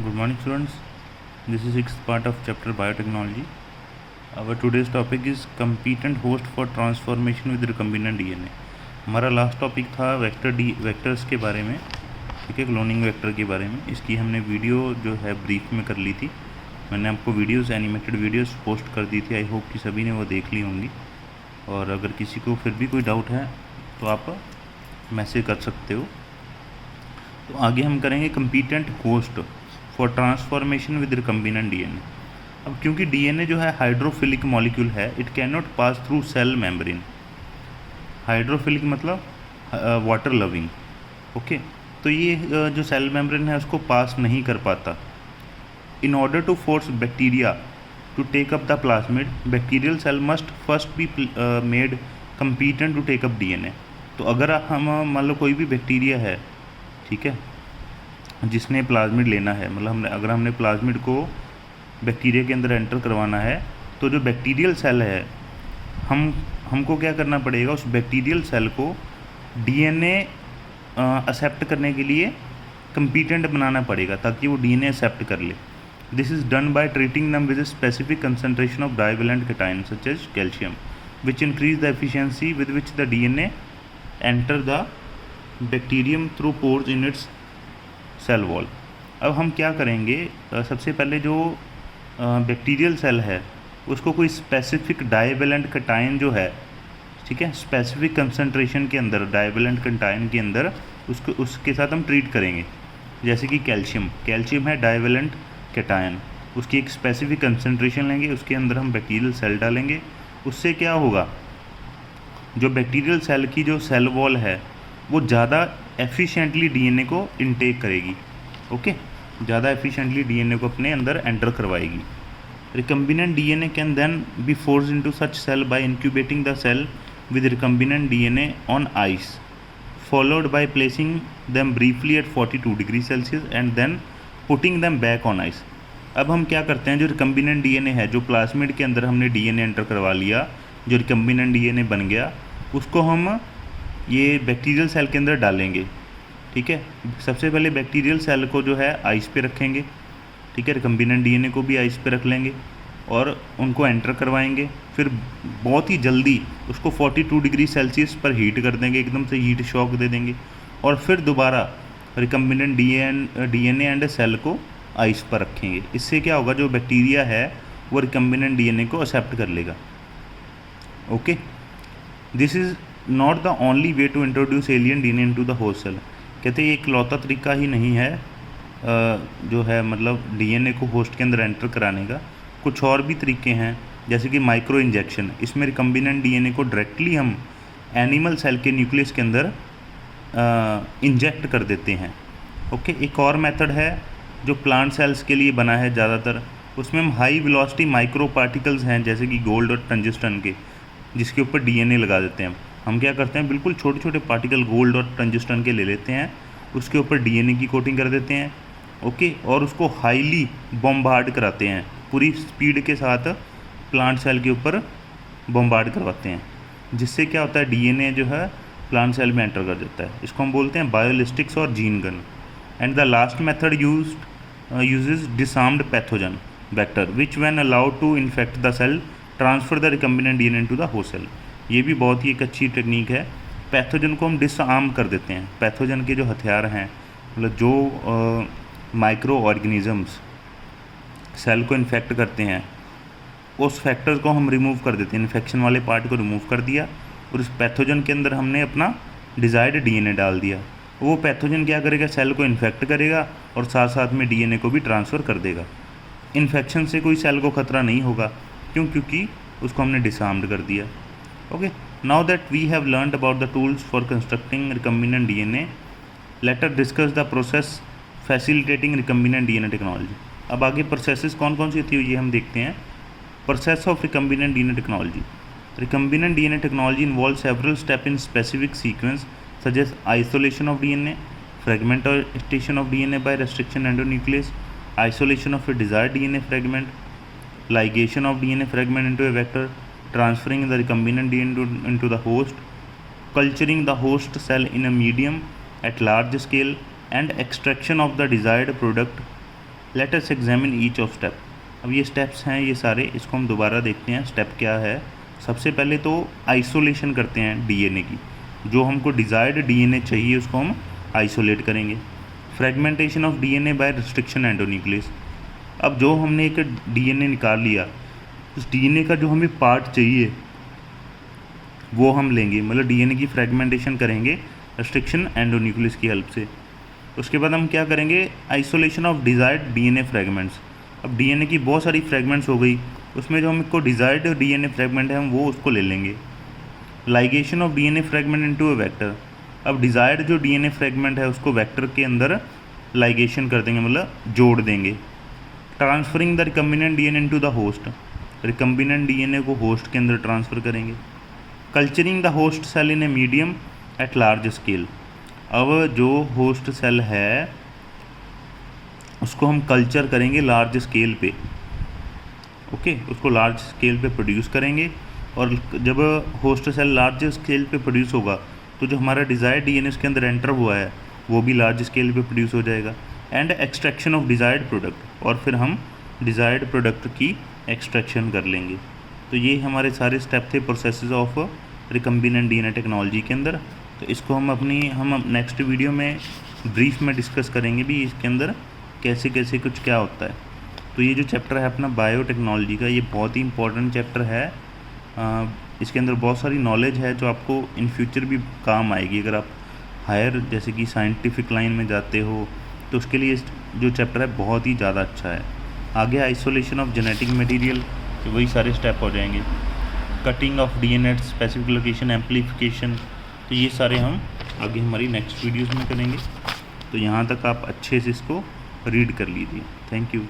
Good morning, students. This is sixth part of chapter biotechnology. Our today's topic is competent host for transformation with recombinant DNA. हमारा last topic था vectors के बारे में, ठीक है, cloning vector के बारे में. इसकी हमने वीडियो जो है ब्रीफ में कर ली थी. मैंने आपको वीडियोस, एनिमेटेड वीडियोस पोस्ट कर दी थी. आई होप कि सभी ने वो देख ली होंगी. और अगर किसी को फिर भी कोई डाउट है तो आप मैसेज कर सकते हो. तो आगे हम करेंगे competent host for transformation with recombinant DNA. अब क्योंकि डीएनए जो है हाइड्रोफिलिक मॉलिक्यूल है, it can not pass through cell membrane. Hydrophilic मतलब वाटर लविंग. ओके, तो ये जो सेल मेम्ब्रेन है उसको पास नहीं कर पाता. In order to force bacteria to take up the plasmid, bacterial cell must first be made competent to take up DNA. तो अगर हम मान लो कोई भी बैक्टीरिया है, ठीक है, जिसने प्लाज्मिड लेना है, मतलब अगर हमने प्लाज्मिड को बैक्टीरिया के अंदर एंटर करवाना है, तो जो बैक्टीरियल सेल है हमको क्या करना पड़ेगा, उस बैक्टीरियल सेल को डीएनए एक्सेप्ट करने के लिए कंपीटेंट बनाना पड़ेगा ताकि वो डीएनए एक्सेप्ट कर ले. This is done by treating them with specific concentration of divalent cation such as calcium which increase the efficiency with which the DNA enter the bacterium through pores in its cell wall. अब हम क्या करेंगे, सबसे पहले जो bacterial cell है उसको कोई स्पेसिफिक डाइवेलेंट कैटायन जो है, ठीक है, स्पेसिफिक कंसंट्रेशन के अंदर, डाइवेलेंट कैटायन के अंदर उसके साथ हम ट्रीट करेंगे. जैसे कि कैल्शियम है डाइवेलेंट कैटायन, उसकी एक स्पेसिफिक कंसंट्रेशन लेंगे, उसके अंदर हम बैक्टीरियल सेल डालेंगे. उससे क्या होगा, जो बैक्टीरियल सेल की जो सेल वॉल है वो ज़्यादा एफिशिएंटली डीएनए को इनटेक करेगी. ओके, ज़्यादा एफिशिएंटली डीएनए को अपने अंदर एंटर करवाएगी. Recombinant DNA can then be forced into such cell by incubating the cell with recombinant DNA on ice, followed by placing them briefly at 42 degree Celsius and then putting them back on ice. अब हम क्या करते हैं, जो recombinant DNA है, जो plasmid के अंदर हमने डीएनए एंटर करवा लिया, जो रिकम्बिनेंट डीएनए बन गया, उसको हम ये बैक्टीरियल सेल के अंदर डालेंगे. ठीक है, सबसे पहले बैक्टीरियल सेल को जो है आइस पे रखेंगे, ठीक है, रिकम्बिनेंट डीएनए को भी आइस पे रख लेंगे और उनको एंटर करवाएंगे. फिर बहुत ही जल्दी उसको 42 डिग्री सेल्सियस पर हीट कर देंगे, एकदम से हीट शॉक दे देंगे. और फिर दोबारा रिकम्बिनेंट डीएनए एंड सेल को आइस पर रखेंगे. इससे क्या होगा, जो बैक्टीरिया है वो रिकम्बिनेंट डीएनए को एक्सेप्ट कर लेगा. Okay, this is not the only way to introduce alien DNA into the host cell. कहते हैं एक लौता तरीका ही नहीं है जो है मतलब डीएनए को होस्ट के अंदर एंटर कराने का. कुछ और भी तरीके हैं, जैसे कि माइक्रो इंजेक्शन. इसमें रिकम्बिनेंट डीएनए को डायरेक्टली हम एनिमल सेल के न्यूक्लियस के अंदर इंजेक्ट कर देते हैं. ओके, एक और मेथड है जो प्लांट सेल्स के लिए बना है ज़्यादातर. उसमें हम हाई वेलोसिटी माइक्रो पार्टिकल्स हैं, जैसे कि गोल्ड और टंजिस्टन के, जिसके ऊपर डीएनए लगा देते हैं. हम क्या करते हैं, बिल्कुल छोटे छोटे पार्टिकल गोल्ड और टंजिस्टन के ले लेते हैं, उसके ऊपर डीएनए की कोटिंग कर देते हैं. ओके, और उसको हाईली बॉम्बार्ड कराते हैं, पूरी स्पीड के साथ प्लांट सेल के ऊपर बॉम्बार्ड करवाते हैं, जिससे क्या होता है, डीएनए जो है प्लांट सेल में एंटर कर देता है. इसको हम बोलते हैं बायोलिस्टिक्स और gene gun. And the last method uses disarmed pathogen vector which when allowed to infect the cell transfer the recombinant DNA to the host cell. ये भी बहुत ही एक अच्छी टेक्निक है. पैथोजन को हम डिसआर्म कर देते हैं. पैथोजन के जो हथियार हैं, मतलब जो माइक्रो ऑर्गेनिजम्स सेल को इन्फेक्ट करते हैं, उस फैक्टर को हम रिमूव कर देते हैं. इन्फेक्शन वाले पार्ट को रिमूव कर दिया और उस पैथोजन के अंदर हमने अपना डिज़ायर्ड डीएनए डाल दिया. वो पैथोजन क्या करेगा, सेल को इन्फेक्ट करेगा और साथ साथ में डीएनए को भी ट्रांसफ़र कर देगा. इन्फेक्शन से कोई सेल को ख़तरा नहीं होगा, क्योंकि उसको हमने डिसआर्म्ड कर दिया. Okay, now that we have learned about the tools for constructing recombinant DNA, let us discuss the process facilitating recombinant DNA technology. अब आगे प्रोसेसेस कौन कौन सी होती है ये हम देखते हैं. Process of recombinant DNA technology. Recombinant DNA technology involves several steps in specific sequence such as isolation of DNA, fragmentation of DNA by restriction endonuclease, isolation of a desired DNA fragment, ligation of DNA fragment into a vector, transferring the recombinant DNA into the host, culturing the host cell in a medium at large scale, and extraction of the desired product let us examine each of step. अब ये steps हैं ये सारे, इसको हम दोबारा देखते हैं। स्टेप क्या है? सबसे पहले तो आइसोलेशन करते हैं डीएनए की। जो हमको डिज़ायर्ड डीएनए चाहिए उसको हम आइसोलेट करेंगे। Fragmentation of DNA by restriction endonuclease. अब जो हमने एक डीएनए निकाल लिया, उस डीएनए का जो हमें पार्ट चाहिए वो हम लेंगे, मतलब डीएनए की फ्रेगमेंटेशन करेंगे रिस्ट्रिक्शन एंडोन्यूक्लियस की हेल्प से। उसके बाद हम क्या करेंगे? Isolation of desired DNA fragments. अब डीएनए की बहुत सारी फ्रेगमेंट्स हो गई, उसमें जो हमको डिज़ायर्ड डीएनए फ्रेगमेंट है हम वो उसको ले लेंगे। Ligation of DNA fragment into a vector. अब डिज़ायर्ड जो डीएनए फ्रेगमेंट है उसको वेक्टर के अंदर लाइगेशन कर देंगे, मतलब जोड़ देंगे। Transferring the recombinant DNA into the host. Recombinant DNA को होस्ट के अंदर ट्रांसफ़र करेंगे। Culturing the host cell in a medium at large scale. अब जो होस्ट सेल है उसको हम कल्चर करेंगे लार्ज स्केल पे, ओके, उसको लार्ज स्केल पे प्रोड्यूस करेंगे। और जब होस्ट सेल लार्ज स्केल पे प्रोड्यूस होगा तो जो हमारा डिज़ायर्ड डीएनए उसके अंदर एंटर हुआ है वो भी लार्ज स्केल पे प्रोड्यूस हो जाएगा। And extraction of desired product, और फिर हम डिज़ायर्ड प्रोडक्ट की एक्सट्रैक्शन कर लेंगे। तो ये हमारे सारे स्टेप थे processes of recombinant DNA technology के अंदर। तो इसको हम नेक्स्ट वीडियो में ब्रीफ में डिस्कस करेंगे भी इसके अंदर कैसे कैसे कुछ क्या होता है। तो ये जो चैप्टर है अपना बायोटेक्नोलॉजी का, ये बहुत ही इंपॉर्टेंट चैप्टर है। इसके अंदर बहुत सारी नॉलेज है जो आपको इन फ्यूचर भी काम आएगी। अगर आप हायर जैसे कि साइंटिफिक लाइन में जाते हो तो उसके लिए जो चैप्टर है बहुत ही ज़्यादा अच्छा है। आगे आइसोलेशन ऑफ जेनेटिक मटेरियल, तो वही सारे स्टेप हो जाएंगे। Cutting of DNA, specific location, amplification, तो ये सारे हम आगे हमारी नेक्स्ट वीडियोस में करेंगे। तो यहाँ तक आप अच्छे से इसको रीड कर लीजिए। Thank you.